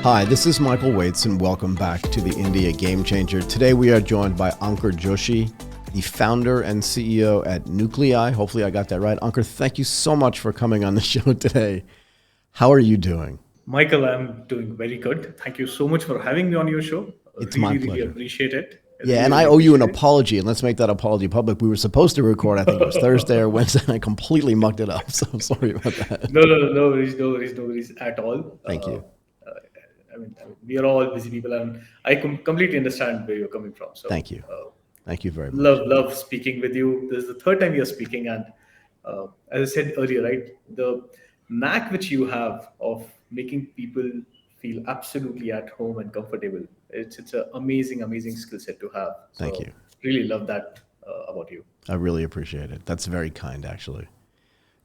Hi, this is Michael Waits, and welcome back to the India Game Changer. Today we are joined by Ankur Joshi, the founder and CEO at Nuclei. Hopefully I got that right. Ankur, thank you so much for coming on the show today. How are you doing? Michael, I'm doing very good. Thank you so much for having me on your show. It's my Really pleasure. appreciate it. I Yeah, really, and I really owe you an appreciate it. apology, and let's make that apology public. We were supposed to record, I think it was Thursday or Wednesday, and I completely mucked it up, so I'm sorry about that. No worries, no worries, no worries at all. Thank you. We are all busy people, and I completely understand where you're coming from. So, Thank you. Thank you very much. love speaking with you. This is the third time you're speaking, and as I said earlier, right, the knack which you have of making people feel absolutely at home and comfortable. It's an amazing skill set to have. Thank So, you. really love that about you. I really appreciate it. That's very kind, actually.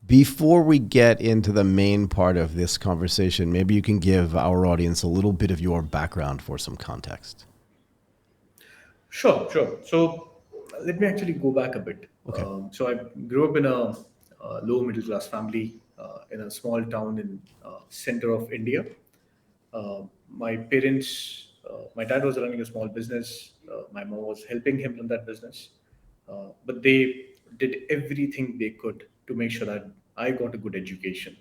Before we get into the main part of this conversation, maybe you can give our audience a little bit of your background for some context. Sure. So let me actually go back a bit. Okay. So I grew up in a low middle class family in a small town in center of India. My parents, my dad was running a small business. My mom was helping him run that business. But they did everything they could to make sure that I got a good education,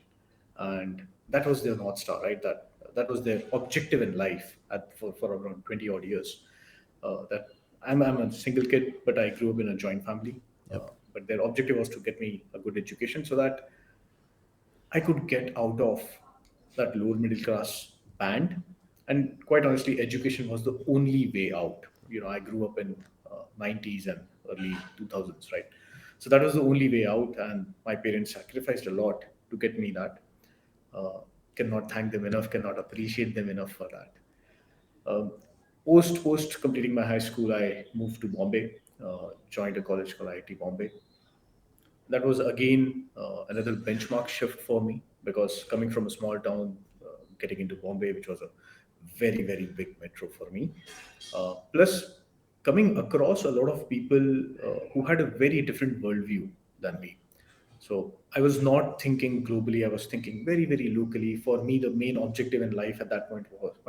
and that was their north star, right? That was their objective in life for around 20 odd years. That I'm a single kid, but I grew up in a joint family. Yep. But their objective was to get me a good education so that I could get out of that lower middle class band. And quite honestly, education was the only way out. I grew up in 90s and early 2000s, right? So that was the only way out, and my parents sacrificed a lot to get me that. Uh, Cannot thank them enough, cannot appreciate them enough for that. Um, post completing my high school, I moved to Bombay, joined a college called IIT Bombay. That was again another benchmark shift for me because coming from a small town, getting into Bombay, which was a very big metro for me, plus coming across a lot of people who had a very different worldview than me. So I was not thinking globally. I was thinking very locally. For me, the main objective in life at that point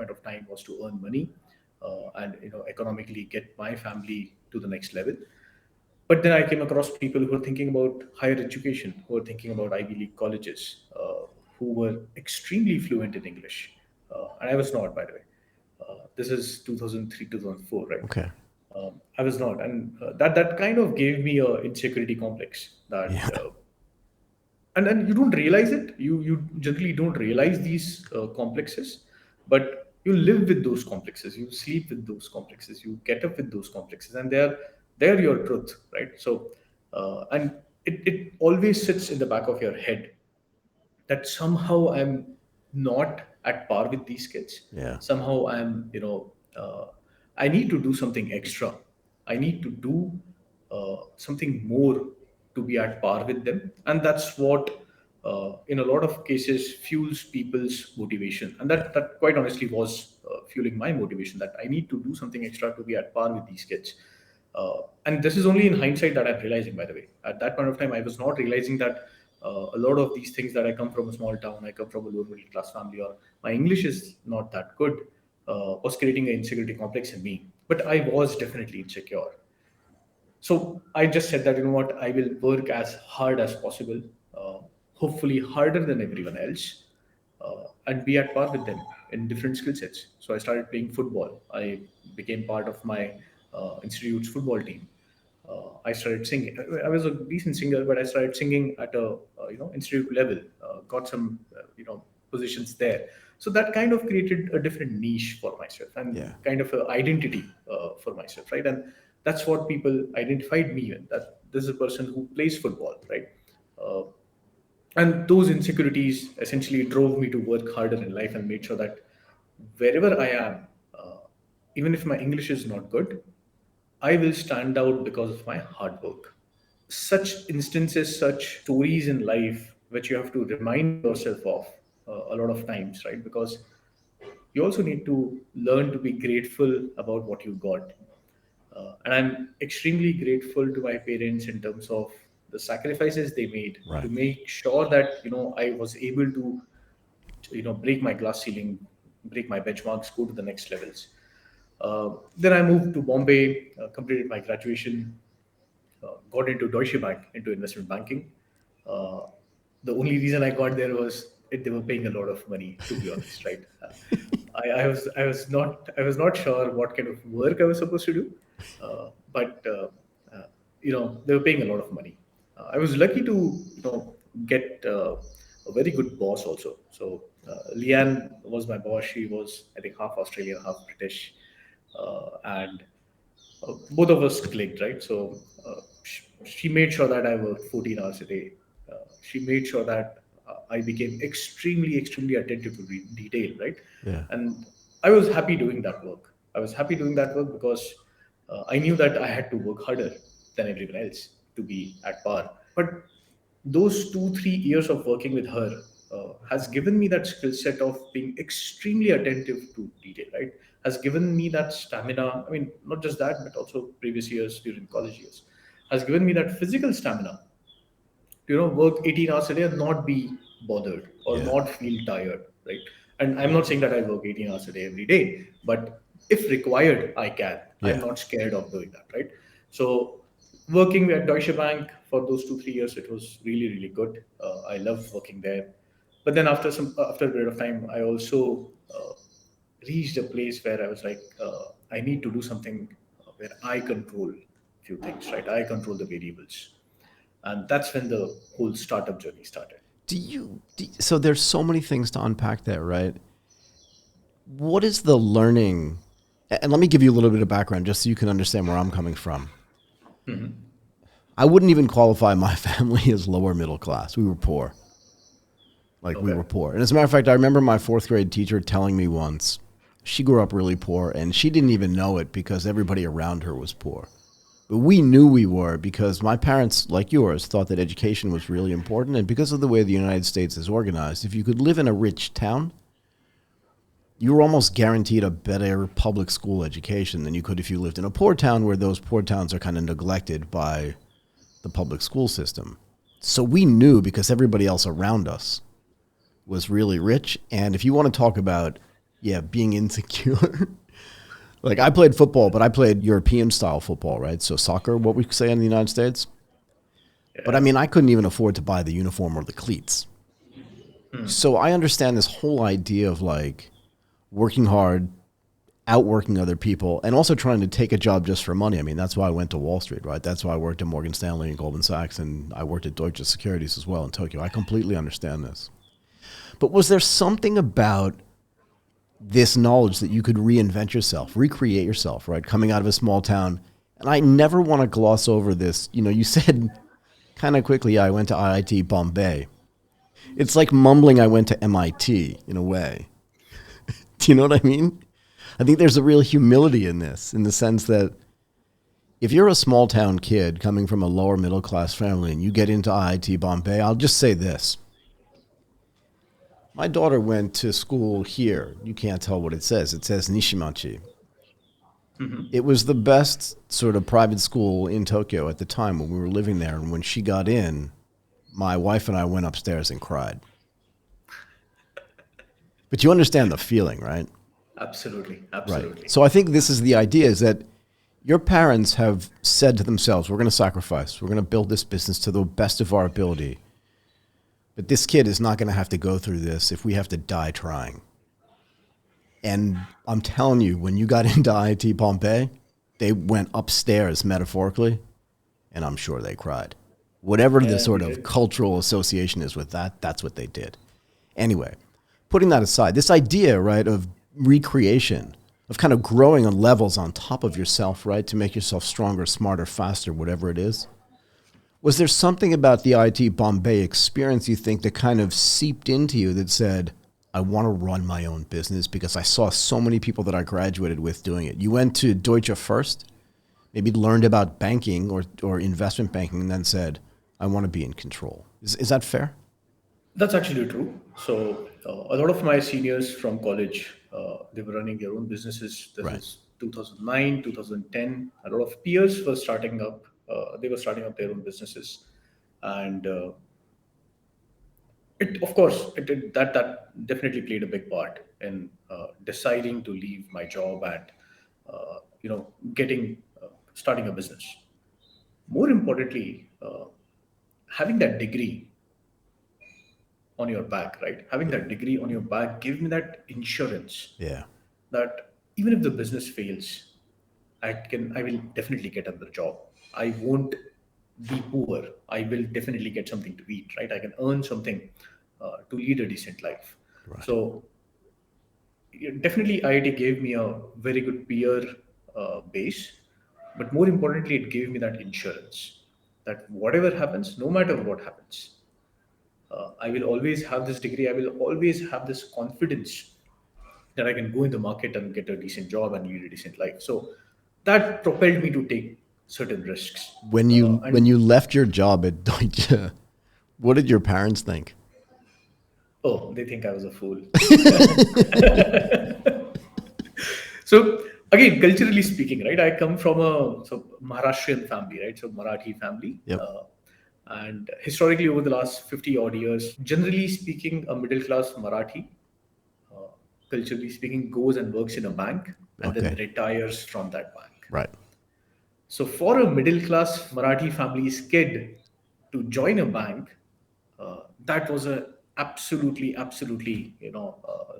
of time was to earn money, and economically get my family to the next level. But then I came across people who were thinking about higher education, who were thinking about Ivy League colleges, who were extremely fluent in English, and I was not, by the way. This is 2003, 2004, right? Okay. I was not, and that kind of gave me a insecurity complex that Yeah. and you don't realize it. You generally don't realize these complexes, but you live with those complexes, you sleep with those complexes, you get up with those complexes, and they're your truth, right? So and it always sits in the back of your head that somehow I'm not at par with these kids. Yeah. Somehow I need to do something extra. I need to do something more to be at par with them. And that's what, in a lot of cases, fuels people's motivation. And Yeah. that quite honestly was fueling my motivation that I need to do something extra to be at par with these kids. And this is only in hindsight that I'm realizing, by the way. At that point of time, I was not realizing that a lot of these things that I come from a small town, I come from a lower middle class family, or my English is not that good, was creating an insecurity complex in me. But I was definitely insecure. So I just said that, what, I will work as hard as possible, uh, hopefully harder than everyone else, and be at par with them in different skill sets. So I started playing football. I became part of my institute's football team. I started singing. I was a decent singer, but I started singing at a institute level. Got some positions there. So that kind of created a different niche for myself and Yeah. kind of an identity for myself, right? And that's what people identified me in. That this is a person who plays football, right? Uh, and those insecurities essentially drove me to work harder in life and made sure that wherever I am, uh, even if my English is not good, I will stand out because of my hard work. Such instances, such stories in life, which you have to remind yourself of a lot of times, right? Because you also need to learn to be grateful about what you got. And I'm extremely grateful to my parents in terms of the sacrifices they made Right. to make sure that I was able to break my glass ceiling, break my benchmarks, go to the next levels. Then I moved to Bombay, completed my graduation, got into Deutsche Bank, into investment banking. Uh, the only reason I got there was they were paying a lot of money, to be honest, right? I was not sure what kind of work I was supposed to do, but they were paying a lot of money. I was lucky to get a very good boss also. So Leanne was my boss. She was, I think, half Australian, half British, and both of us clicked, right? So she made sure that I worked 14 hours a day. She made sure that I became extremely, extremely attentive to detail, right? Yeah. And I was happy doing that work. I was happy doing that work because I knew that I had to work harder than everyone else to be at par. But those 2 3 years of working with her has given me that skill set of being extremely attentive to detail, right? Has given me that stamina. I mean, not just that, but also previous years during college years has given me that physical stamina to work 18 hours a day and not be bothered or Yeah. not feel tired, right? And I'm not saying that I work 18 hours a day every day, but if required I can. I'm Yeah. not scared of doing that, right? So working at Deutsche Bank for those 2 3 years, it was really really good. I loved working there. But then after a period of time, I also reached a place where I was like, I need to do something where I control few things, right? I control the variables, and that's when the whole startup journey started. So there's so many things to unpack there, right? What is the learning? And let me give you a little bit of background just so you can understand where I'm coming from. I wouldn't even qualify my family as lower middle class. We were poor. Like we Okay. were poor. And as a matter of fact, I remember my fourth grade teacher telling me once she grew up really poor and she didn't even know it because everybody around her was poor. But we knew we were because my parents, like yours, thought that education was really important. And because of the way the United States is organized, if you could live in a rich town, you were almost guaranteed a better public school education than you could if you lived in a poor town where those poor towns are kind of neglected by the public school system. So we knew because everybody else around us was really rich. And if you want to talk about, yeah, being insecure, like I played football, but I played European style football, right? So soccer, what we say in the United States. But I Yeah. mean, I couldn't even afford to buy the uniform or the cleats. So I understand this whole idea of like working hard, outworking other people, and also trying to take a job just for money. I mean, that's why I went to Wall Street, right? That's why I worked at Morgan Stanley and Goldman Sachs, and I worked at Deutsche Securities as well in Tokyo. I completely understand this. But was there something about this knowledge that you could reinvent yourself, recreate yourself, right? Coming out of a small town. And I never want to gloss over this. You know, you said kind of quickly, I went to IIT Bombay. It's like mumbling I went to MIT in a way. Do you know what I mean? I think there's a real humility in this, in the sense that if you're a small town kid coming from a lower middle class family and you get into IIT Bombay, I'll just say this. My daughter went to school here. You can't tell what it says. It says Nishimachi. It was the best sort of private school in Tokyo at the time when we were living there. And when she got in, my wife and I went upstairs and cried. But you understand the feeling, right? Absolutely. Right. Absolutely. So I think this is the idea is that your parents have said to themselves, we're going to sacrifice. We're going to build this business to the best of our ability. But this kid is not going to have to go through this if we have to die trying. And I'm telling you, when you got into IIT Bombay, they went upstairs metaphorically, and I'm sure they cried. Whatever the Yeah, we sort of did. cultural association is with that, that's what they did. Anyway, putting that aside, this idea, right, of recreation, of kind of growing on levels on top of yourself, right, to make yourself stronger, smarter, faster, whatever it is. Was there something about the IT Bombay experience you think that kind of seeped into you that said, I want to run my own business because I saw so many people that I graduated with doing it? You went to Deutsche first, maybe learned about banking or investment banking, and then said, I want to be in control. Is that fair? That's actually true. So a lot of my seniors from college, they were running their own businesses. This Right. is 2009, 2010. A lot of peers were starting up. They were starting up their own businesses, and it, of course, that definitely played a big part in deciding to leave my job and getting starting a business. More importantly, having that degree on your back, right? Having that degree on your back gave me that insurance Yeah. that even if the business fails, I will definitely get another job. I won't be poor. I will definitely get something to eat, right? I can earn something to lead a decent life. Right. So yeah, definitely IIT gave me a very good peer base, but more importantly, it gave me that insurance that whatever happens, no matter what happens, I will always have this degree. I will always have this confidence that I can go in the market and get a decent job and lead a decent life. So that propelled me to take certain risks. When And you left your job at Deutsche, what did your parents think? oh, they think I was a fool. So again, culturally speaking, right? I come from a Maharashtrian family, right? So Marathi family. Yep. And historically, over the last 50 odd years, generally speaking, a middle class Marathi, uh, culturally speaking, goes and works in a bank and then Okay. retires from that bank. Right. So for a middle class Marathi family's kid to join a bank, that was a absolutely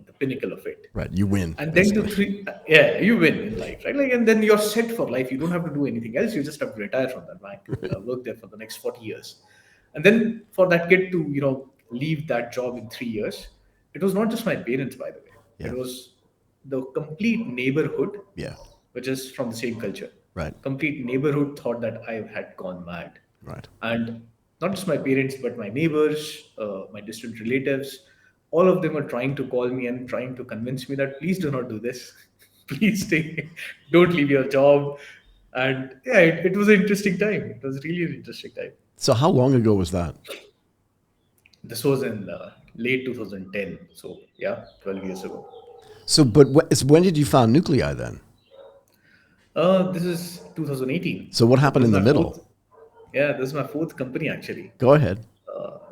the pinnacle of it. Right. You win, And then to basically. three, yeah, you win in life, right? Like, and then you're set for life. You don't have to do anything else. You just have to retire from that bank, work there for the next 40 years, and then for that kid to leave that job in 3 years, it was not just my parents, by the way. Yeah. It was the complete neighborhood, Yeah. which is from the same culture. Right. Complete neighborhood thought that I had gone mad. Right. And not just my parents, but my neighbors, my distant relatives, all of them were trying to call me and trying to convince me that please do not do this. Please stay, don't leave your job. And yeah, it was an interesting time. It was really an interesting time. So how long ago was that? This was in late 2010. So yeah, 12 years ago. So, but so when did you found Nuclei then? This is 2018. So what So happened this in is the my middle? fourth. Yeah, this is my fourth company actually, Go ahead.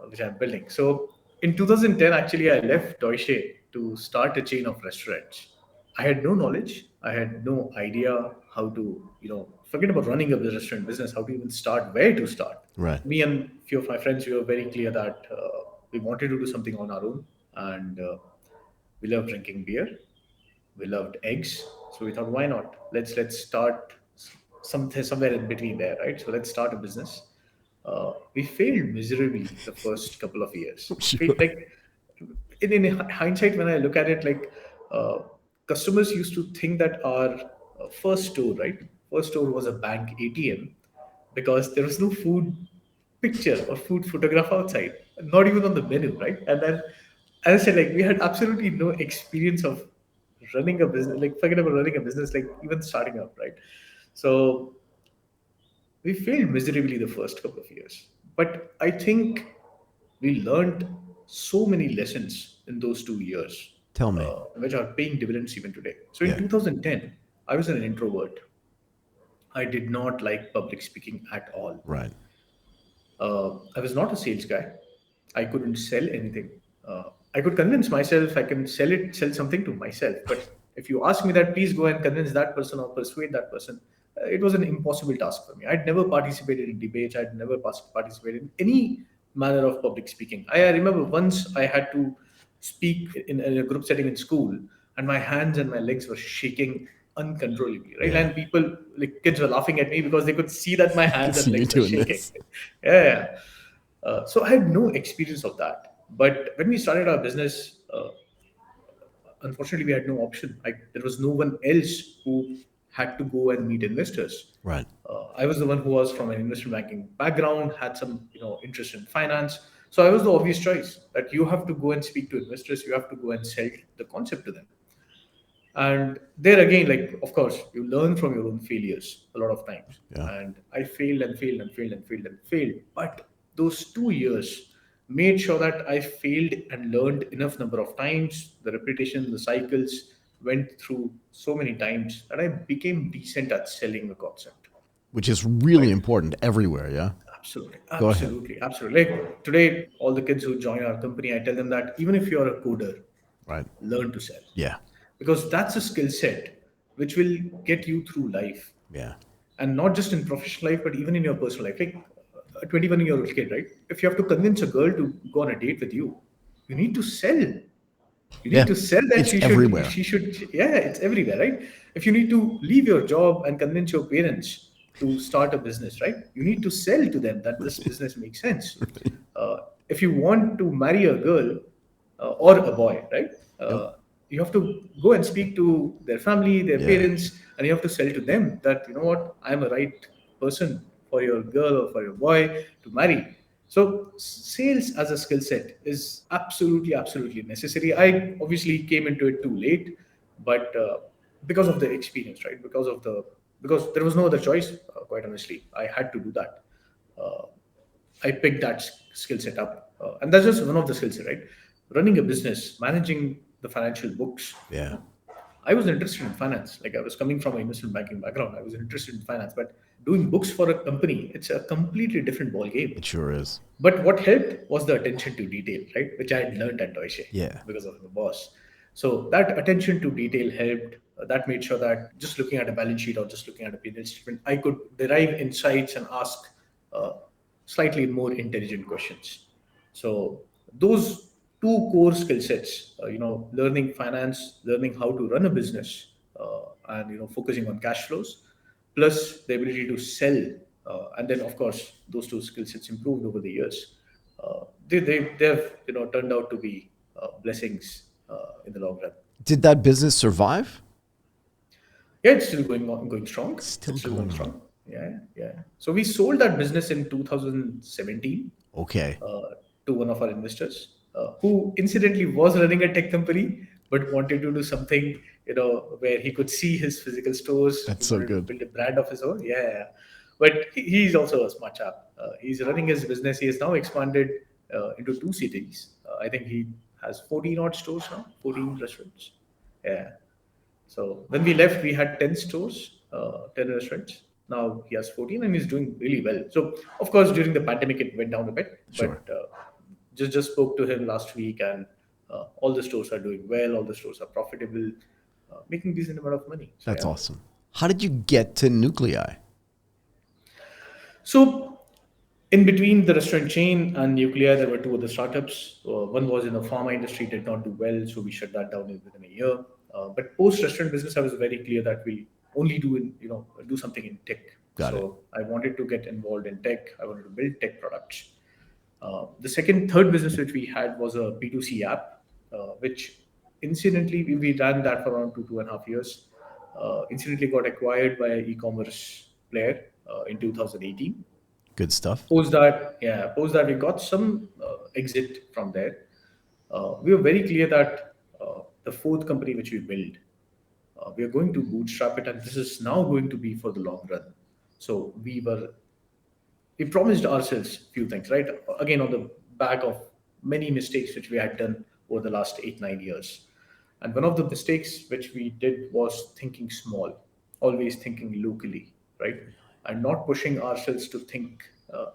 which I'm building. So in 2010, actually, I left Deutsche to start a chain of restaurants. I had no knowledge. I had no idea how to, forget about running a restaurant business, how to even start, where to start. Right. Me and few of my friends, we were very clear that we wanted to do something on our own, and we love drinking beer. We loved eggs, so we thought, why not? Let's start something somewhere in between there, right? So let's start a business. We failed miserably the first couple of years. Sure. Like in hindsight, when I look at it, like uh, customers used to think that our first store, right, first store was a bank ATM because there was no food picture or food photograph outside, not even on the menu, right? And then, as I said, like we had absolutely no experience of running a business. Like forget about running a business, like even starting up, right? So we failed miserably the first couple of years, but I think we learned so many lessons in those 2 years, Tell me. which are paying dividends even today. So in Yeah. 2010, I was an introvert. I did not like public speaking at all. Right. I was not a sales guy. I couldn't sell anything. I could convince myself I can sell something to myself. But if you ask me that, please go and convince that person or persuade that person, it was an impossible task for me. I'd never participated in debates. I'd never participated in any manner of public speaking. I remember once I had to speak in a group setting in school, and my hands and my legs were shaking uncontrollably, right? Yeah. And people, like kids, were laughing at me because they could see that my I can hands and see you legs were doing shaking. this. Yeah, yeah. So I had no experience of that. But when we started our business, unfortunately, we had no option. There was no one else who had to go and meet investors. Right. I was the one who was from an investment banking background, had some interest in finance. So I was the obvious choice that you have to go and speak to investors. You have to go and sell the concept to them. And there again, like of course, you learn from your own failures a lot of times. Yeah. And I failed and failed and failed and failed and failed. But those 2 years made sure that I failed and learned enough number of times. The repetition, the cycles went through so many times that I became decent at selling the concept. Which is really Right. important everywhere. Yeah. Absolutely, Go ahead. absolutely, absolutely. Like today, all the kids who join our company, I tell them that even if you're a coder, Right. learn to sell. Yeah. because that's a skill set which will get you through life, Yeah. and not just in professional life but even in your personal life. Like a 21-year-old kid, right? If you have to convince a girl to go on a date with you, you need to sell. You need Yeah. to sell that It's everywhere. she should. Yeah, it's everywhere, right? If you need to leave your job and convince your parents to start a business, right, you need to sell to them that this business makes sense. uh, if you want to marry a girl or a boy, right, Yep. you have to go and speak to their family, their Yeah. parents, and you have to sell to them that, you know what, I'm a right person for your girl or for your boy to marry. So sales as a skill set is absolutely, absolutely necessary. I obviously came into it too late, but because of the experience, right? Because there was no other choice. Quite honestly, I had to do that. Uh, I picked that skill set up, and that's just one of the skills, right? Running a business, managing the financial books. Yeah. I was interested in finance. Like I was coming from an investment banking background. I was interested in finance, but doing books for a company, it's a completely different ball game. It sure is. But what helped was the attention to detail, right? Which I had learned at Deutsche Yeah. because of the boss. So that attention to detail helped. That made sure that just looking at a balance sheet or just looking at a P&L statement, I could derive insights and ask uh, slightly more intelligent questions. So those two core skill sets, learning finance, learning how to run a business, and focusing on cash flows, plus the ability to sell, and then of course those two skill sets improved over the years. They've turned out to be blessings in the long run. Did that business survive? Yeah, it's still going on, going strong. Still It's still going going on. strong. Yeah, yeah. So we sold that business in 2017 Okay. to one of our investors, who incidentally was running a tech company but wanted to do something, where he could see his physical stores. He That's so wanted to good. build a brand of his own. Yeah, yeah. But he's also a smart chap. He's running his business. He has now expanded into two cities. I think he has 14 odd stores now, 14 restaurants. Yeah. So when we left, we had 10 stores, 10 restaurants. Now he has 14 and he's doing really well. So, of course, during the pandemic, it went down a bit, Sure. but just spoke to him last week, and all the stores are doing well. All the stores are profitable, making decent amount of money. So, That's yeah. awesome. How did you get to Nuclei? So, in between the restaurant chain and Nuclear, there were two other startups. One was in the pharma industry, did not do well, so we shut that down within a year. But post restaurant business, I was very clear that we only do something in tech. Got it. So I wanted to get involved in tech. I wanted to build tech products. Third business which we had was a B2C app, which incidentally we ran that for around 2.5 years. Incidentally got acquired by an e-commerce player in 2018. Good stuff. Post that we got some exit from there. We were very clear that the fourth company which we built, we are going to bootstrap it, and this is now going to be for the long run. So we promised ourselves few things, right? Again, on the back of many mistakes which we had done over the last 8 9 years. And one of the mistakes which we did was thinking small, always thinking locally, right? And not pushing ourselves to think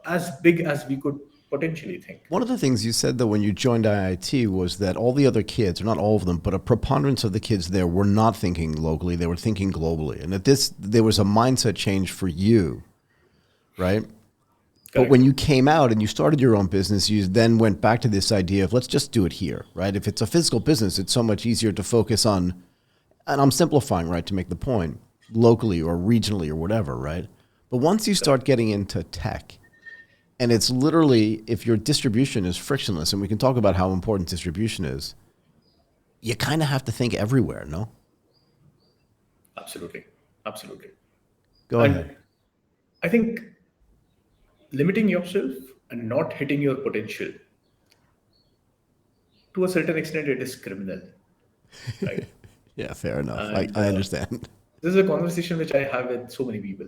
as big as we could potentially think. One of the things you said, though, when you joined IIT was that all the other kids, or not all of them, but a preponderance of the kids there were not thinking locally, they were thinking globally. And that there was a mindset change for you, right? But when Correct. you came out and you started your own business, you then went back to this idea of let's just do it here, right? If it's a physical business, it's so much easier to focus on, and I'm simplifying, right, to make the point, locally or regionally or whatever, right? But once you start getting into tech, and it's literally, if your distribution is frictionless, and we can talk about how important distribution is, you kind of have to think everywhere, no? Absolutely. Absolutely. Go ahead. And I think limiting yourself and not hitting your potential, to a certain extent, it is criminal, right? Yeah, fair enough. And I understand. this is a conversation which I have with so many people,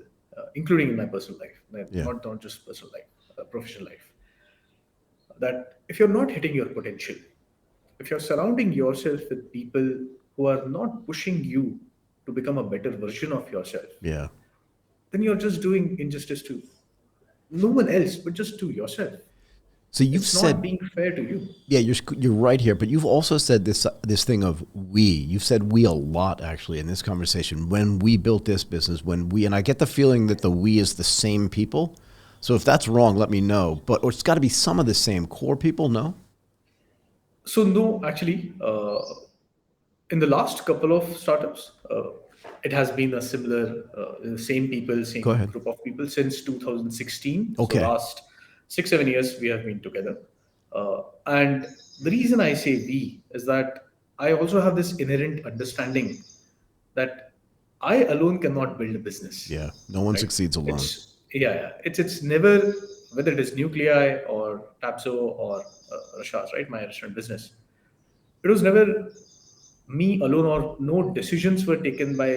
including in my personal life, Yeah. not just personal life, professional life. That if you're not hitting your potential, if you're surrounding yourself with people who are not pushing you to become a better version of yourself, Yeah. then you're just doing injustice to no one else, but just to yourself. So you've It's not said, being fair to you. yeah, you're right here, but you've also said this thing of we. You've said we a lot actually in this conversation. When we built this business, when we, and I get the feeling that the we is the same people. So if that's wrong, let me know. But or it's got to be some of the same core people. No, So no, actually, in the last couple of startups, it has been a similar, the same people, go same ahead. group of people since 2016. So Okay. last 6, 7 years we have been together, and the reason I say we is that I also have this inherent understanding that I alone cannot build a business, Yeah. No one right? succeeds alone. It's never, whether it is Nuclei or Tabzo or Rashas, right? My restaurant business. It was never me alone, or no decisions were taken by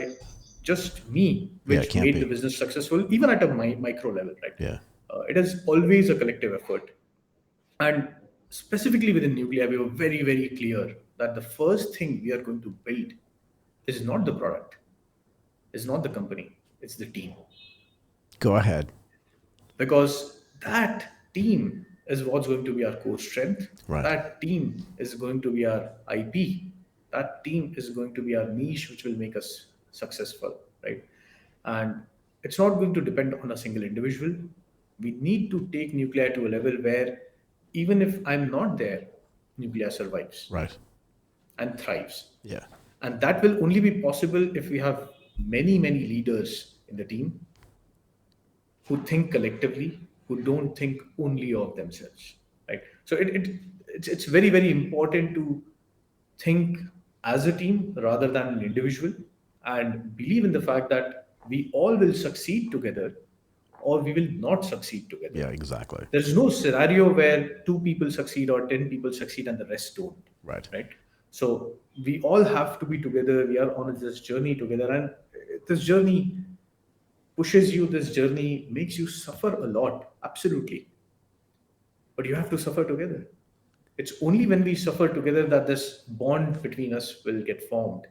just me Yeah, it which can't made the be. business successful, even at a micro level, right? Yeah. It is always a collective effort. And specifically within Nuclei, we were very, very clear that the first thing we are going to build is not the product, is not the company, it's the team. Go ahead. Because that team is what's going to be our core strength. Right. That team is going to be our IP. That team is going to be our niche, which will make us successful, right? And it's not going to depend on a single individual. We need to take Nuclear to a level where even if I'm not there, Nuclear survives Right. and thrives. Yeah. And that will only be possible if we have many, many leaders in the team who think collectively, who don't think only of themselves, right? So it's very, very important to think as a team rather than an individual, and believe in the fact that we all will succeed together or we will not succeed together. Yeah. Exactly. There's no scenario where two people succeed or 10 people succeed and the rest don't, Right. right? So we all have to be together. We are on this journey together, and this journey pushes you, this journey makes you suffer a lot, absolutely. But you have to suffer together. It's only when we suffer together that this bond between us will get formed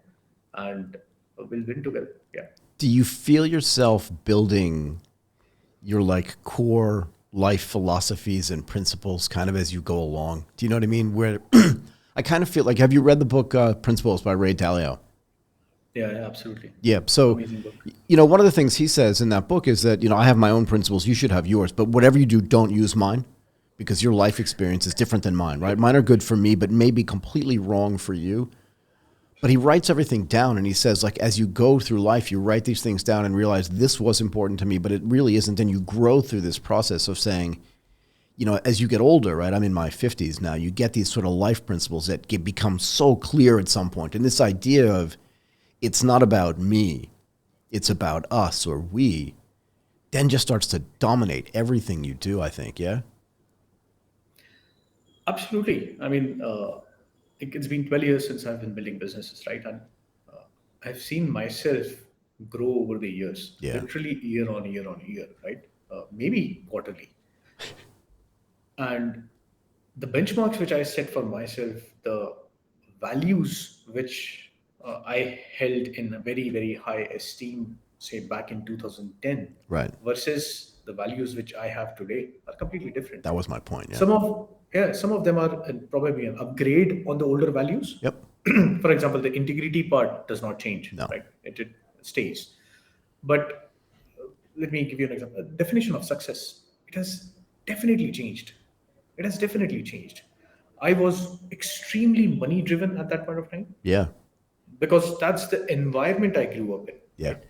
and we'll win together. Yeah. Do you feel yourself building your like core life philosophies and principles kind of as you go along? Do you know what I mean? Where I kind of feel like, have you read the book Principles by Ray Dalio? Yeah, yeah, absolutely. Yeah. So, Amazing book. one of the things he says in that book is that, I have my own principles. You should have yours, but whatever you do, don't use mine because your life experience is different than mine, right? Mine are good for me, but may be completely wrong for you. But he writes everything down and he says, like, as you go through life, you write these things down and realize this was important to me, but it really isn't. And you grow through this process of saying, as you get older, right? I'm in my 50s now. You get these sort of life principles that become so clear at some point. And this idea of it's not about me, it's about us or we, then just starts to dominate everything you do, I think. Yeah. Absolutely. I mean, it's been 12 years since I've been building businesses, right? And I've seen myself grow over the years, Yeah. literally year on year on year, right? Maybe quarterly. And the benchmarks which I set for myself, the values which I held in a very, very high esteem, say back in 2010, Right. versus the values which I have today are completely different. That was my point. Yeah. Some of them are probably an upgrade on the older values. Yep. For example, the integrity part does not change, No. right? It stays. But let me give you an example. Definition of success. It has definitely changed. It has definitely changed. I was extremely money driven at that point of time Yeah. because that's the environment I grew up in, Yeah. right?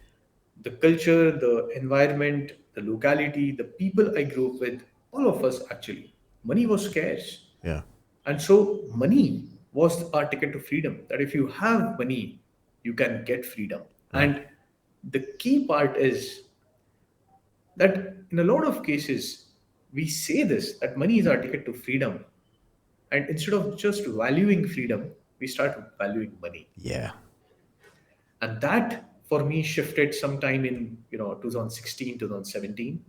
The culture, the environment, the locality, the people I grew up with, all of us actually, money was scarce. Yeah. And so money was our ticket to freedom. That if you have money, you can get freedom. Right. And the key part is that in a lot of cases, we say this that money is our ticket to freedom. And instead of just valuing freedom, we start valuing money. Yeah. And that for me shifted sometime in 2016, 2017,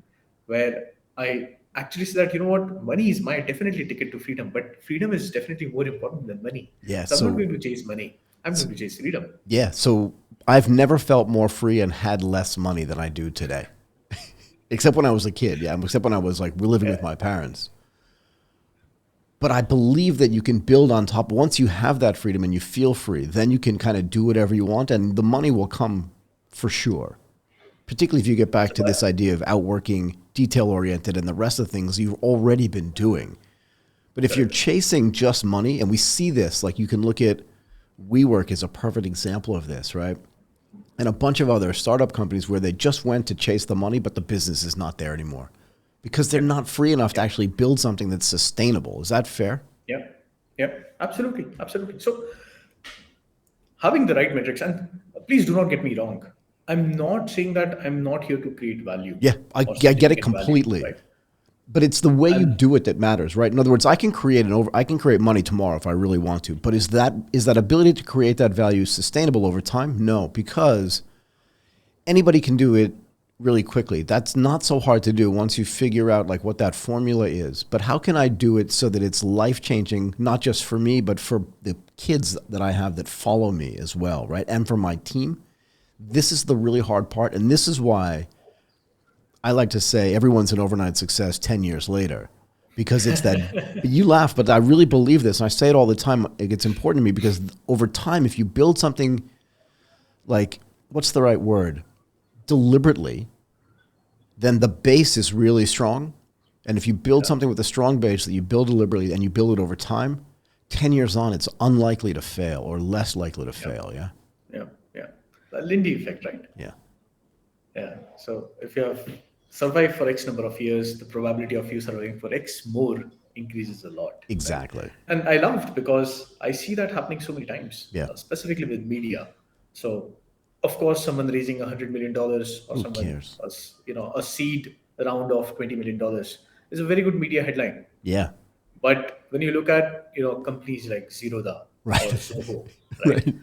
where I actually said that money is my definitely ticket to freedom, but freedom is definitely more important than money. Yeah. So I'm not So, going to chase money. I'm going to chase freedom. yeah. So I've never felt more free and had less money than I do today. Except when I was a kid. Yeah. Except when I was like, we're living with Yeah. my parents. But I believe that you can build on top. Once you have that freedom and you feel free, then you can kind of do whatever you want and the money will come for sure. Particularly if you get back So to this idea of outworking, detail oriented, and the rest of the things you've already been doing. But if you're correct. chasing just money, and we see this, like you can look at WeWork is a perfect example of this, right? And a bunch of other startup companies where they just went to chase the money, but the business is not there anymore because they're Yep. not free enough to Yep. actually build something that's sustainable. Is that fair? Yep. Yep. Absolutely. Absolutely. So having the right metrics, and please do not get me wrong. I'm not saying that I'm not here to create value Yeah, or I get it significant value, completely. right? But it's the way you And do it that matters, right? In other words, I can create money tomorrow if I really want to. But is that ability to create that value sustainable over time? No, because anybody can do it really quickly. That's not so hard to do once you figure out like what that formula is. But how can I do it so that it's life changing, not just for me, but for the kids that I have that follow me as well, right? And for my team. This is the really hard part. And this is why I like to say everyone's an overnight success 10 years later because it's that you laugh, but I really believe this. And I say it all the time. It's important to me because over time, if you build something like, what's the right word? Deliberately, then the base is really strong. And if you build yeah, something with a strong base that you build deliberately and you build it over time, 10 years on, it's unlikely to fail or less likely to yeah, fail. Yeah. yeah, yeah. The Lindy effect, right? Yeah. Yeah. So if you have survived for X number of years, the probability of you surviving for X more increases a lot, right? Exactly. And I loved because I see that happening so many times, Yeah. specifically with media. So, of course, someone raising $100 million or Who someone, cares? a seed round of $20 million is a very good media headline. Yeah. But when you look at companies like Zerodha or Right. Zoho, right? Right.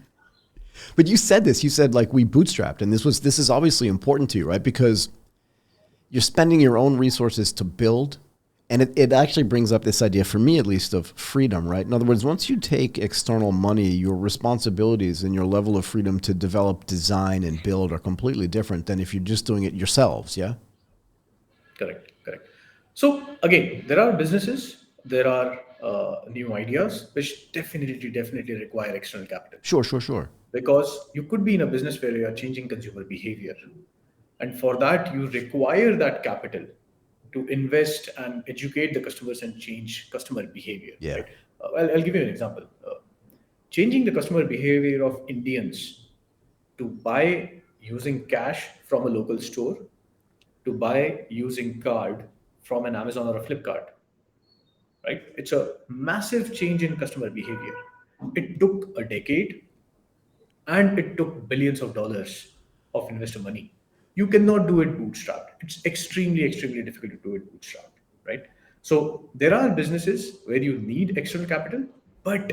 But you said this. You said like we bootstrapped, and this is obviously important to you, right? Because you're spending your own resources to build, and it actually brings up this idea for me at least of freedom, right? In other words, once you take external money, your responsibilities and your level of freedom to develop, design, and build are completely different than if you're just doing it yourselves. Yeah. Correct, correct. So again, there are businesses, there are new ideas which definitely require external capital Sure. Sure. Sure. because you could be in a business where you are changing consumer behavior, and for that you require that capital to invest and educate the customers and change customer behavior. Yeah. Right? I'll give you an example. Changing the customer behavior of Indians to buy using cash from a local store to buy using card from an Amazon or a Flipkart, right? It's a massive change in customer behavior. It took a decade and it took billions of dollars of investor money. You cannot do it bootstrapped. It's extremely difficult to do it bootstrapped, right? So there are businesses where you need external capital, but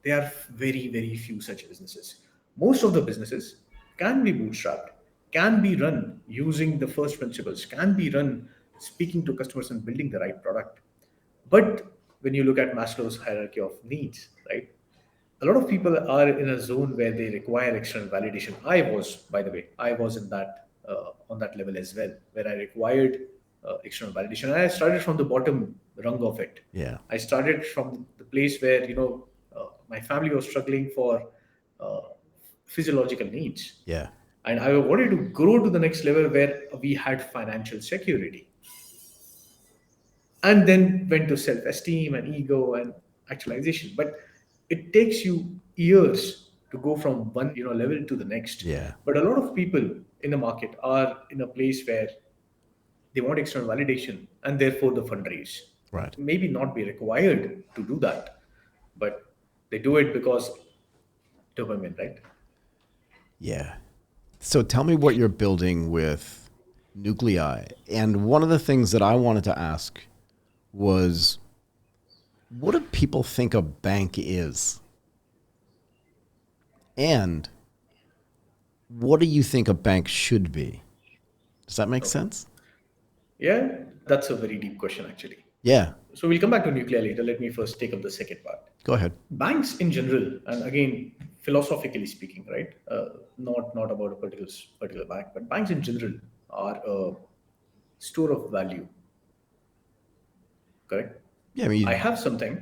there are very few such businesses. Most of the businesses can be bootstrapped, can be run using the first principles, can be run speaking to customers and building the right product. But when you look at Maslow's hierarchy of needs, right? A lot of people are in a zone where they require external validation. I was, by the way, I was in that on that level as well, where I required external validation. And I started from the bottom rung of it. Yeah. I started from the place where my family was struggling for uh, physiological needs, Yeah. and I wanted to grow to the next level where we had financial security, and then went to self-esteem and ego and actualization. But it takes you years to go from one level to the next. Yeah. But a lot of people in the market are in a place where they want external validation and therefore the fundraise. Right. Maybe not be required to do that, but they do it because dopamine, right? Yeah. So tell me what you're building with Nuclei. And one of the things that I wanted to ask was, what do people think a bank is? And what do you think a bank should be? Does that make Okay. sense? Yeah, that's a very deep question actually. Yeah. So we'll come back to nuclear later. Let me first take up the second part. Go ahead. Banks in general, and again, philosophically speaking, right? Not about a particular bank, but banks in general are a store of value, correct? Yeah, I I mean, have something.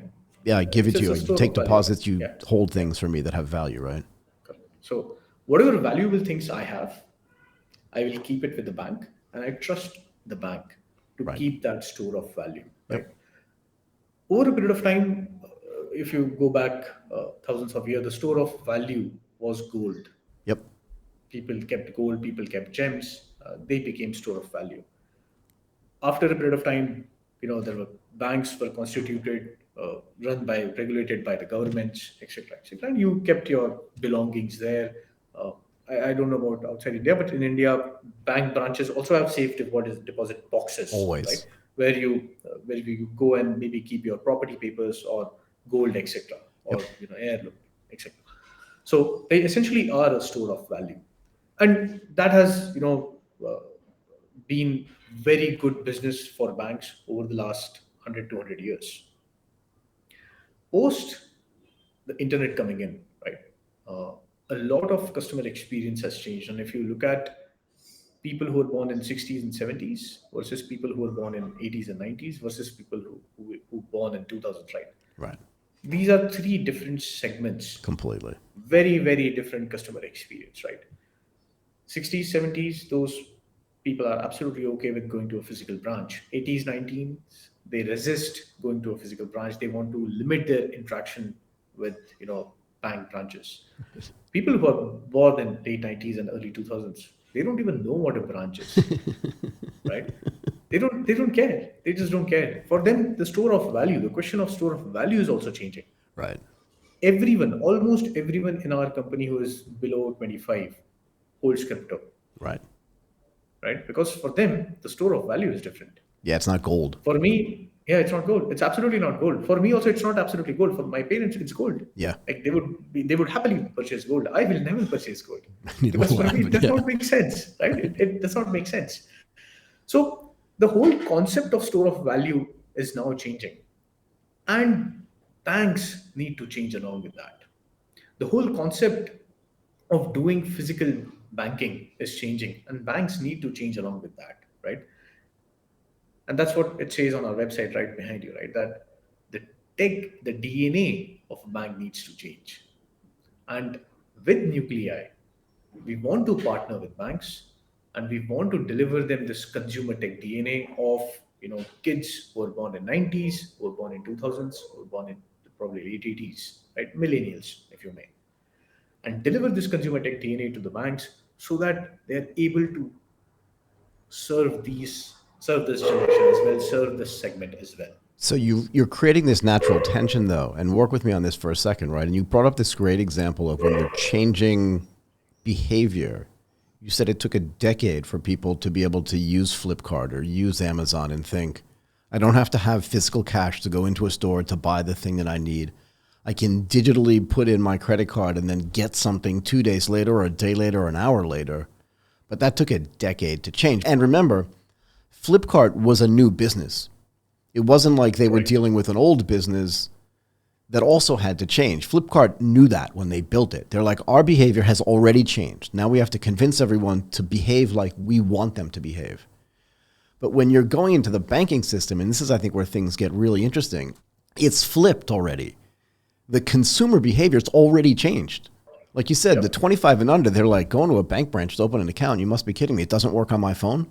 yeah, I give it It's to just you. a You store take of value, right? deposits, you Yeah, hold yeah. things for me that have value, right? Correct. So whatever valuable things I have, I will keep it with the bank, and I trust the bank to Right. keep that store of value, Yep. right? Over a period of time, if you go back thousands of years, the store of value was gold. Yep. People kept gold, people kept gems, they became store of value. After a period of time, there were banks were constituted, run by, regulated by the governments, etc., etc. And you kept your belongings there. Uh, I don't know about outside India, but in India, bank branches also have safe deposit boxes, right? Always. Where you go and maybe keep your property papers or gold, etc., Yep. or heirloom, etc. So they essentially are a store of value, and that has been very good business for banks over the last 100 200 years. Post the internet coming in, right? uh, a lot of customer experience has changed, and if you look at people who were born in 60s and 70s versus people who were born in 80s and 90s versus people who born in 2000s, right? Right. These are three different segments, Completely. very very different customer experience, right? 60s, 70s, those people are absolutely okay with going to a physical branch. 80s, 90s, they resist going to a physical branch. They want to limit their interaction with, bank branches. People who are born in late 90s and early 2000s, they don't even know what a branch is, right? They don't care. They just don't care. For them, the store of value, the question of store of value is also changing. Right. Everyone, almost everyone in our company who is below 25 holds crypto, Right. right? Because for them, the store of value is different. Yeah, it's not gold. For me, yeah, it's not gold. It's absolutely not gold. For me, also, it's not absolutely gold. For my parents, it's gold. Yeah. Like they would happily purchase gold. I will never purchase gold Neither because will for I, me, it but does yeah. not make sense, right? It does not make sense. So the whole concept of store of value is now changing, and banks need to change along with that. The whole concept of doing physical banking is changing, and banks need to change along with that, right? And that's what it says on our website right behind you, right? That the the DNA of a bank needs to change. And with Nuclei, we want to partner with banks, and we want to deliver them this consumer tech DNA of kids who were born in 90s, who were born in 2000s, who were born in probably late 80s, right? Millennials, if you may, and deliver this consumer tech DNA to the banks so that they're able to serve this generation as well, serve this segment as well. So you're creating this natural tension though, and work with me on this for a second, right? And you brought up this great example of when you're changing behavior. You said it took a decade for people to be able to use Flipkart or use Amazon and think, I don't have to have physical cash to go into a store to buy the thing that I need. I can digitally put in my credit card and then get something 2 days later or a day later or an hour later. But that took a decade to change. And remember, Flipkart was a new business. It wasn't like they were Right. dealing with an old business that also had to change. Flipkart knew that when they built it. They're like, our behavior has already changed. Now we have to convince everyone to behave like we want them to behave. But when you're going into the banking system, and this is, I think, where things get really interesting, it's flipped already. The consumer behavior's already changed. Like you said, the Yep. 25 and under, they're like, going to a bank branch to open an account. You must be kidding me. It doesn't work on my phone.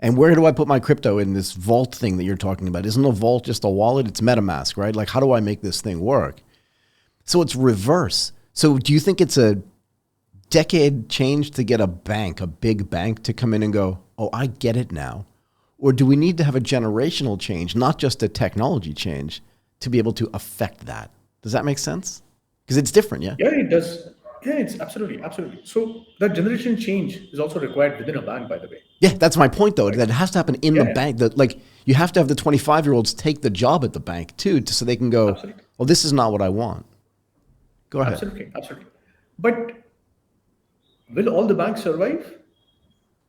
And where do I put my crypto in this vault thing that you're talking about? Isn't a vault just a wallet? It's MetaMask, right? Like, how do I make this thing work? So it's reverse. So do you think it's a decade change to get a bank, a big bank, to come in and go, oh, I get it now? Or do we need to have a generational change, not just a technology change, to be able to affect that? Does that make sense? Because it's different, yeah? Yeah, it does. Yeah, it's absolutely, absolutely. So that generation change is also required within a bank, by the way. Yeah, that's my point, though. Right? That it has to happen in the Yeah, yeah. bank. That, like, you have to have the 25-year-olds take the job at the bank too, so they can go, Absolutely, well, this is not what I want. Go ahead. absolutely, absolutely. But will all the banks survive?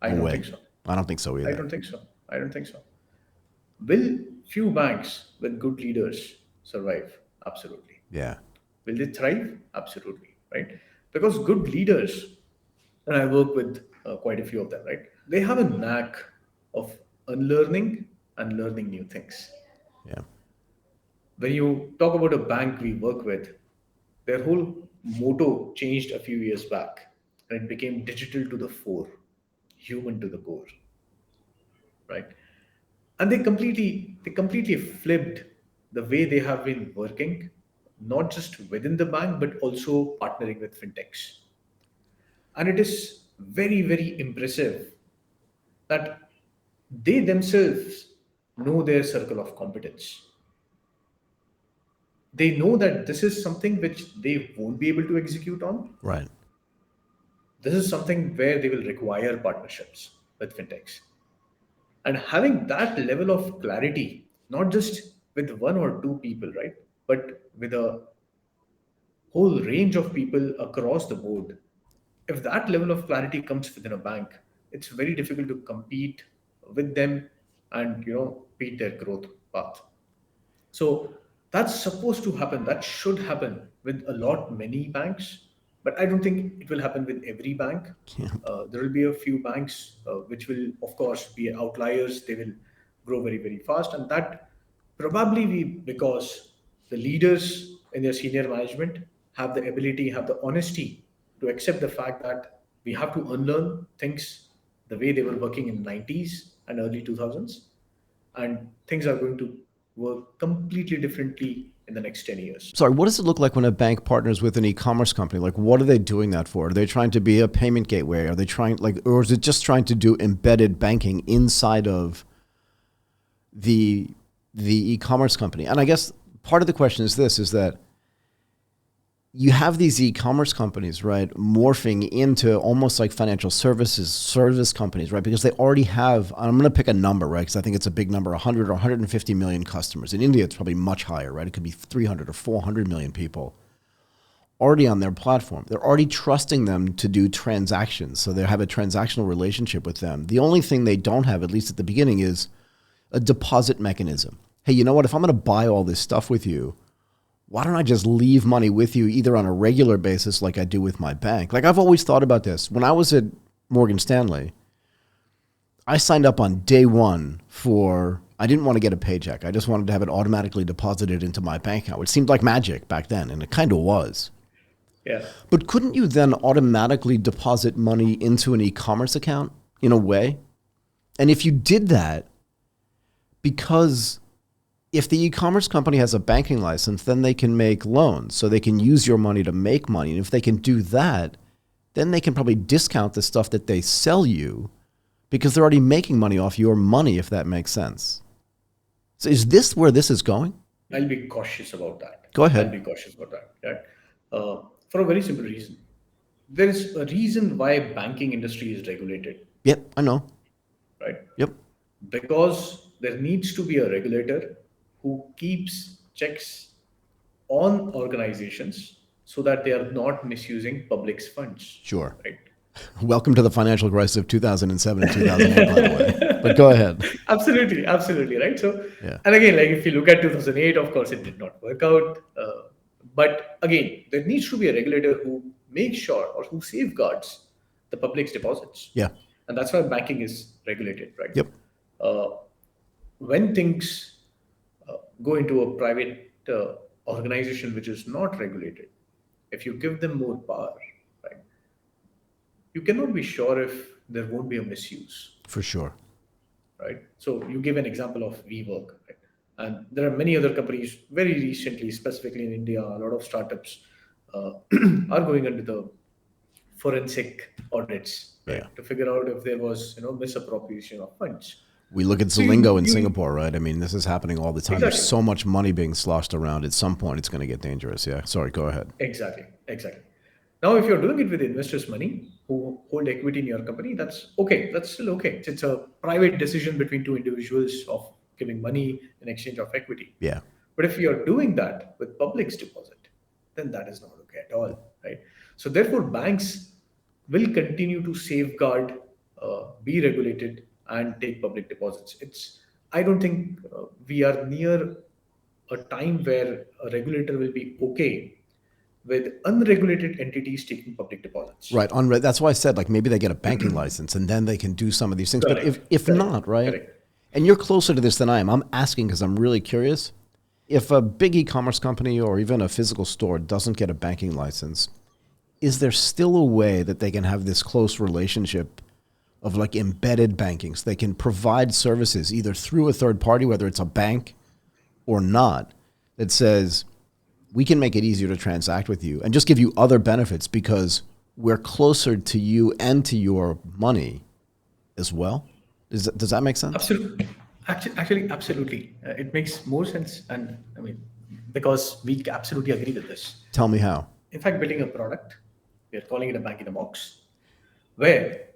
I No don't way. think so. I don't think so I either. don't think so. I don't think so. Will few banks with good leaders survive? Absolutely. Yeah. Will they thrive? Absolutely. Right? Because good leaders, and I work with quite a few of them, right? They have a knack of unlearning and learning new things. Yeah. When you talk about a bank we work with, their whole motto changed a few years back, and it became digital to the fore, human to the core, right? And they completely flipped the way they have been working, not just within the bank but also partnering with fintechs. And it is very, very impressive that they themselves know their circle of competence. They know that this is something which they won't be able to execute on. Right. This is something where they will require partnerships with fintechs. And having that level of clarity, not just with one or two people, right, but with a whole range of people across the board, if that level of clarity comes within a bank, it's very difficult to compete with them and beat their growth path. So that's supposed to happen. That should happen with a lot many banks, but I don't think it will happen with every bank. Yeah. There will be a few banks which will, of course, be outliers. They will grow very, very fast, and that probably be because the leaders in their senior management have the ability, have the honesty to accept the fact that we have to unlearn things the way they were working in 90s and early 2000s, and things are going to work completely differently in the next 10 years. Sorry, what does it look like when a bank partners with an e-commerce company? Like, what are they doing that for? Are they trying to be a payment gateway? Are they trying, like, or is it just trying to do embedded banking inside of the e-commerce company? And I guess part of the question is this, is that you have these e-commerce companies, right, morphing into almost like financial service companies, right? Because they already have, I'm going to pick a number, right? Because I think it's a big number, 100 or 150 million customers. In India, it's probably much higher, right? It could be 300 or 400 million people already on their platform. They're already trusting them to do transactions. So they have a transactional relationship with them. The only thing they don't have, at least at the beginning, is a deposit mechanism. Hey, you know what? If I'm going to buy all this stuff with you, why don't I just leave money with you either on a regular basis like I do with my bank? Like, I've always thought about this. When I was at Morgan Stanley, I signed up on day one I didn't want to get a paycheck. I just wanted to have it automatically deposited into my bank account, which seemed like magic back then, and it kind of was. Yeah. But couldn't you then automatically deposit money into an e-commerce account in a way? And if you did that, because if the e-commerce company has a banking license, then they can make loans. So they can use your money to make money. And if they can do that, then they can probably discount the stuff that they sell you because they're already making money off your money, if that makes sense. So is this where this is going? I'll be cautious about that. Go ahead. I'll be cautious about that. Right? For a very simple reason. There is a reason why banking industry is regulated, Yep, I know. right? Yep. Because there needs to be a regulator who keeps checks on organizations so that they are not misusing public's funds. Sure. Right. Welcome to the financial crisis of 2007 and 2008, by the way. But go ahead. Absolutely, right. So, Yeah. and again, like if you look at 2008, of course, it did not work out. But again, there needs to be a regulator who makes sure or who safeguards the public's deposits. Yeah. And that's why banking is regulated, right? Yep. When things go into a private organization which is not regulated, if you give them more power, right, you cannot be sure if there won't be a misuse, For sure. right? So you give an example of WeWork, right? And there are many other companies very recently, specifically in India, a lot of startups are going under the forensic audits, right, Yeah. to figure out if there was misappropriation of funds. We look at So Zalando in Singapore, right? I mean, this is happening all the time. Exactly. There's so much money being sloshed around. At some point, it's going to get dangerous. Yeah. Sorry, go ahead. Exactly. Now, if you're doing it with investors' money who hold equity in your company, that's okay. That's still okay. It's a private decision between two individuals of giving money in exchange of equity. Yeah. But if you're doing that with public's deposit, then that is not okay at all, right? So therefore, banks will continue to safeguard, be regulated, and take public deposits. I don't think we are near a time where a regulator will be okay with unregulated entities taking public deposits. Right. That's why I said, like, maybe they get a banking license and then they can do some of these things. But if Correct. not, right? Correct. And you're closer to this than I am. I'm asking because I'm really curious. If a big e-commerce company or even a physical store doesn't get a banking license, is there still a way that they can have this close relationship of like embedded banking so they can provide services either through a third party, whether it's a bank or not, that says we can make it easier to transact with you and just give you other benefits because we're closer to you and to your money as well? Does that make sense? Absolutely. Actually, absolutely. It makes more sense. And I mean, because we absolutely agree with this. Tell me how. In fact, building a product, we are calling it a bank in a box, where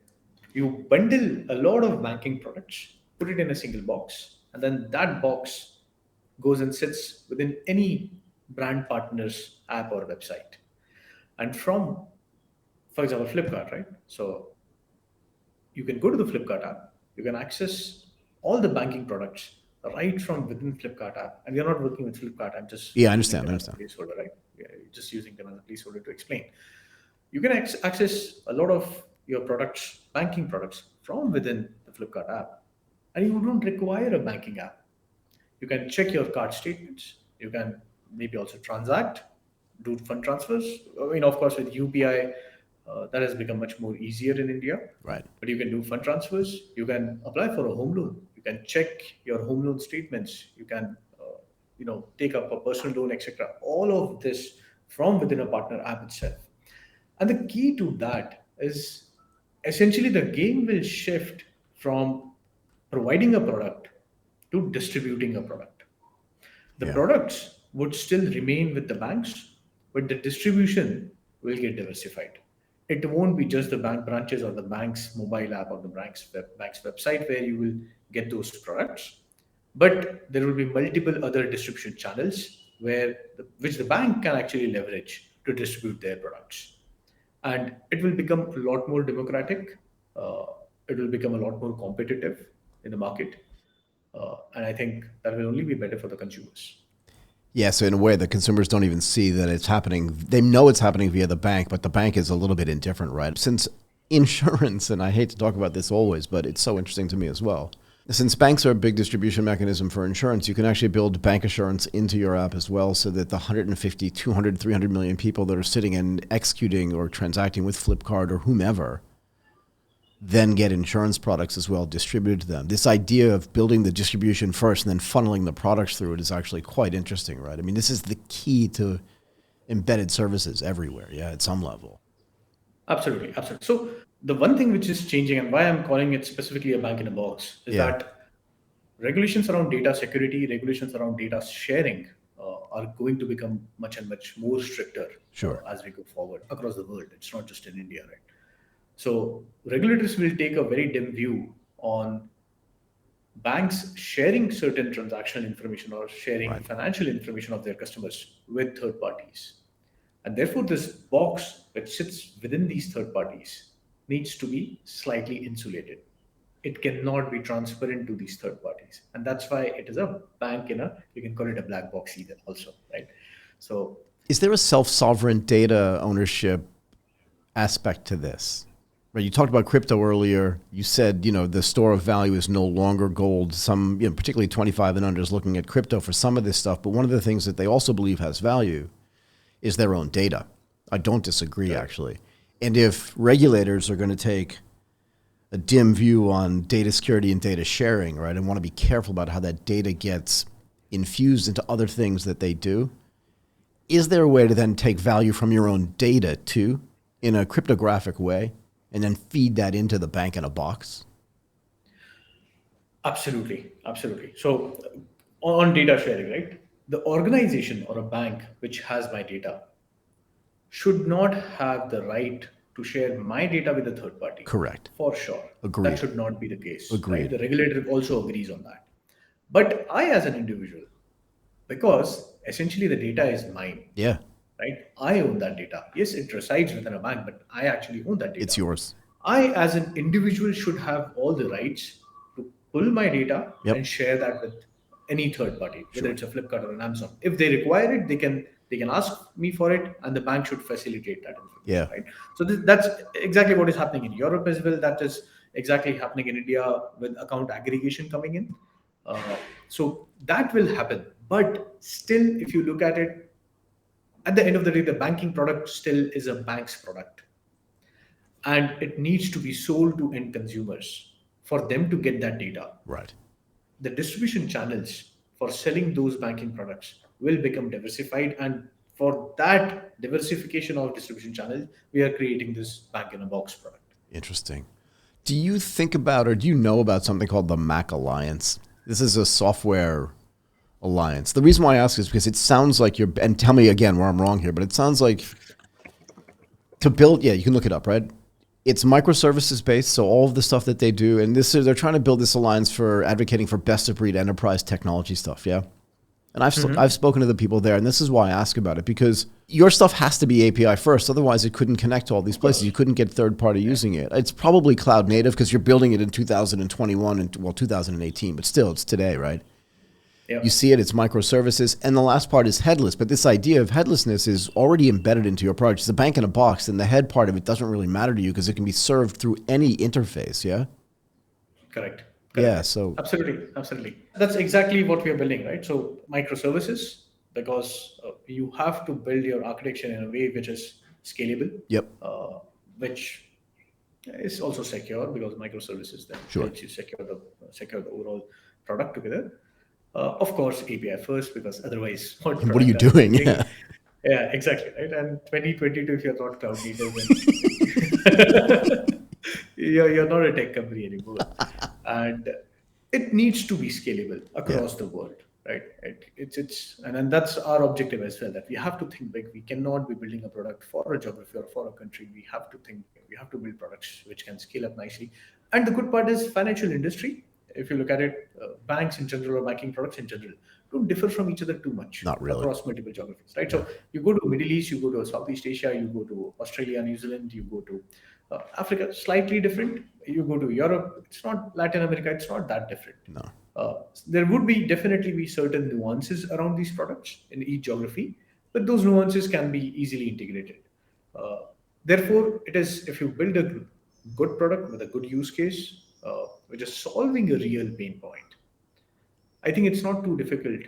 you bundle a lot of banking products, put it in a single box, and then that box goes and sits within any brand partner's app or website. And from, for example, Flipkart, right? So you can go to the Flipkart app, you can access all the banking products right from within Flipkart app. And we are not working with Flipkart, I'm just Yeah, I using understand. I them as a understand. placeholder, right? We are just using them as a placeholder to explain. You can access a lot of your products, banking products, from within the Flipkart app. And you don't require a banking app. You can check your card statements. You can maybe also transact, do fund transfers. I mean, of course, with UPI, that has become much more easier in India. Right. But you can do fund transfers. You can apply for a home loan. You can check your home loan statements. You can, take up a personal loan, etc. All of this from within a partner app itself. And the key to that is essentially the game will shift from providing a product to distributing a product. The Yeah. products would still remain with the banks, but the distribution will get diversified. It won't be just the bank branches or the bank's mobile app or the bank's website where you will get those products, but there will be multiple other distribution channels which the bank can actually leverage to distribute their products. And it will become a lot more democratic. Uh, it will become a lot more competitive in the market. And I think that will only be better for the consumers. Yeah, so in a way, the consumers don't even see that it's happening. They know it's happening via the bank, but the bank is a little bit indifferent, right? Since insurance, and I hate to talk about this always, but it's so interesting to me as well. Since banks are a big distribution mechanism for insurance, you can actually build bank assurance into your app as well so that the 150, 200, 300 million people that are sitting and executing or transacting with Flipkart or whomever then get insurance products as well distributed to them. This idea of building the distribution first and then funneling the products through it is actually quite interesting, right? I mean, this is the key to embedded services everywhere, yeah, at some level. Absolutely, absolutely. So the one thing which is changing and why I'm calling it specifically a bank in a box is Yeah, that regulations around data security, regulations around data sharing are going to become much and much more stricter sure. as we go forward across the world. It's not just in India, right? So regulators will take a very dim view on banks sharing certain transactional information or sharing Right. financial information of their customers with third parties. And therefore, this box which sits within these third parties needs to be slightly insulated. It cannot be transparent to these third parties. And that's why it is a bank you can call it a black box either, also, right? So, Is there a self-sovereign data ownership aspect to this? Right, you talked about crypto earlier. You said, the store of value is no longer gold. Some, particularly 25 and under is looking at crypto for some of this stuff. But one of the things that they also believe has value is their own data. I don't disagree, correct. actually. And if regulators are going to take a dim view on data security and data sharing, right, and want to be careful about how that data gets infused into other things that they do, is there a way to then take value from your own data too in a cryptographic way and then feed that into the bank in a box? Absolutely, absolutely. So, on data sharing, right? The organization or a bank which has my data should not have the right to share my data with a third party. Correct. For sure. That Agreed. should not be the case, right? Agreed. The regulator also agrees on that. But I, as an individual, because essentially the data is mine, Yeah, right? I own that data. Yes, it resides within a bank, but I actually own that it's data. yours. I, as an individual, should have all the rights to pull my data Yep. and share that with any third party, whether Sure. it's a Flipkart or an Amazon. If they require it, they can ask me for it, and the bank should facilitate that information, Yeah. right? So that's exactly what is happening in Europe as well. That is exactly happening in India with account aggregation coming in. Uh, so that will happen, but Still, if you look at it, at the end of the day, the banking product still is a bank's product, and it needs to be sold to end consumers for them to get that data. Right. The distribution channels for selling those banking products will become diversified, and for that diversification of distribution channels, we are creating this bank in a box product. Interesting. Do you think about or do you know about something called the Mac Alliance? This is a software alliance. The reason why I ask is because it sounds like you're, and tell me again where I'm wrong here, but it sounds like to build, yeah, you can look it up, right? It's microservices based, so all of the stuff that they do, and this is, they're trying to build this alliance for advocating for best of breed enterprise technology stuff, yeah? And I've spoken to the people there, and this is why I ask about it, because your stuff has to be API first. Otherwise, it couldn't connect to all these places. You couldn't get third party using it. It's probably cloud native because you're building it in 2021 and, well, 2018, but still, it's today, right? Yeah. You see it, it's microservices. And the last part is headless. But this idea of headlessness is already embedded into your product. It's a bank in a box, and the head part of it doesn't really matter to you because it can be served through any interface, yeah? Correct. Yeah, so Absolutely, absolutely. That's exactly what we are building, right? So microservices, because you have to build your architecture in a way which is scalable, yep, which is also secure because microservices then sure. helps you secure the overall product together. Of course, API first because otherwise, what What are you product are you doing? building? Yeah. Yeah, exactly, right. And 2022, if you're not cloud native, then you're not a tech company anymore, and it needs to be scalable Yeah. across the world, right? It's and then that's our objective as well, that we have to think big. We cannot be building a product for a geography or for a country. We have to think big. We have to build products which can scale up nicely. And the good part is financial industry, if you look at it, banks in general or banking products in general don't differ from each other too much Not really. across multiple geographies, right? Yeah. So you go to Middle East, you go to Southeast Asia, you go to Australia, New Zealand, you go to Africa, slightly different. You go to Europe, it's not Latin America, it's not that different. No. There would be definitely be certain nuances around these products in each geography, but those nuances can be easily integrated. Uh, Therefore, it is if you build a good product with a good use case, which is solving a real pain point, I think it's not too difficult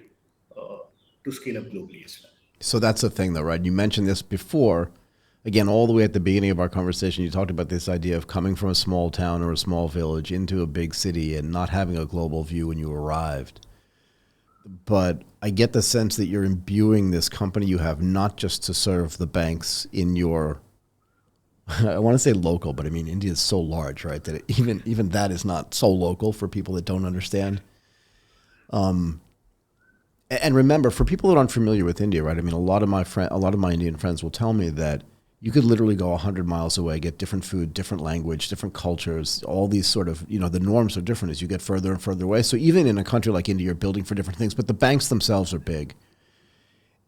uh, to scale up globally as well. So that's the thing, though, right? You mentioned this before. Again, all the way at the beginning of our conversation, you talked about this idea of coming from a small town or a small village into a big city and not having a global view when you arrived. But I get the sense that you're imbuing this company you have not just to serve the banks in your, I want to say local, but I mean, India is so large, right? That even that is not so local for people that don't understand. And remember, for people that aren't familiar with India, right? I mean, a lot of my Indian friends will tell me that you could literally go 100 miles away, get different food, different language, different cultures, all these sort of, the norms are different as you get further and further away. So even in a country like India, you're building for different things, but the banks themselves are big.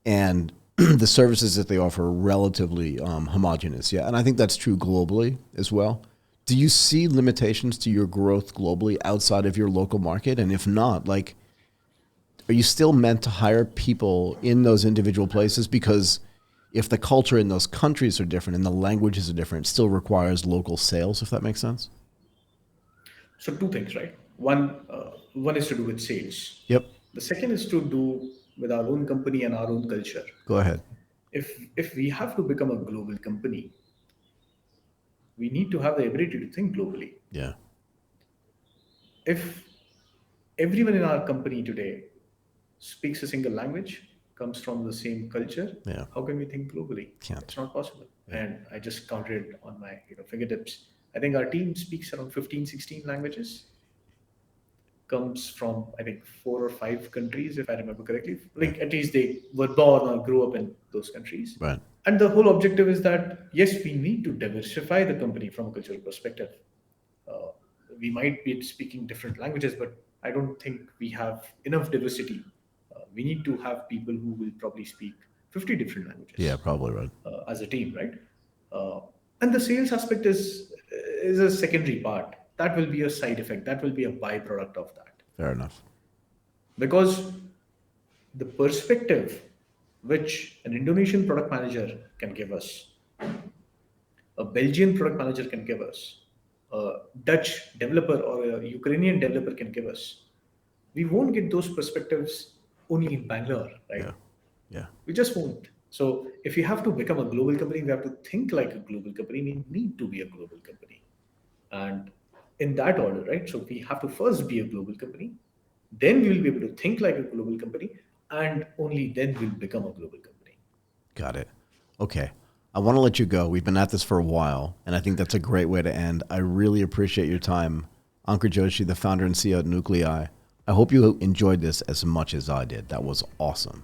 And the services that they offer are relatively homogenous. Yeah. And I think that's true globally as well. Do you see limitations to your growth globally outside of your local market? And if not, like, are you still meant to hire people in those individual places? Because if the culture in those countries are different and the languages are different, it still requires local sales, if that makes sense. So two things, right? One is to do with sales. Yep. The second is to do with our own company and our own culture. Go ahead. If we have to become a global company, we need to have the ability to think globally. Yeah. If everyone in our company today speaks a single language, comes from the same culture, Yeah. how can we think globally? Can't. It's not possible. Yeah. And I just counted it on my fingertips. I think our team speaks around 15, 16 languages, comes from I think 4 or 5 countries, if I remember correctly. Like at least they were born or grew up in those countries. Right. And the whole objective is that yes, we need to diversify the company from a cultural perspective. Uh, we might be speaking different languages, but I don't think we have enough diversity. We need to have people who will probably speak 50 different Yeah, languages probably right. as a team, right? Uh, and the sales aspect is a secondary part. That will be a side effect. That will be a byproduct of that. Fair enough. Because the perspective which an Indonesian product manager can give us, a Belgian product manager can give us, a Dutch developer or a Ukrainian developer can give us, we won't get those perspectives only in Bangalore, right? Yeah. Yeah. We just won't. So if we have to become a global company, we have to think like a global company. We need to be a global company. And in that order, right? So we have to first be a global company, then we will be able to think like a global company, and only then we'll become a global company. Got it. Okay. I want to let you go. We've been at this for a while, and I think that's a great way to end. I really appreciate your time. Ankur Joshi, the founder and CEO at Nuclei. I hope you enjoyed this as much as I did. That was awesome.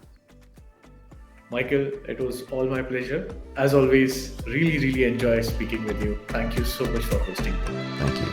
Michael, it was all my pleasure. As always, really, really enjoy speaking with you. Thank you so much for hosting. Thank you.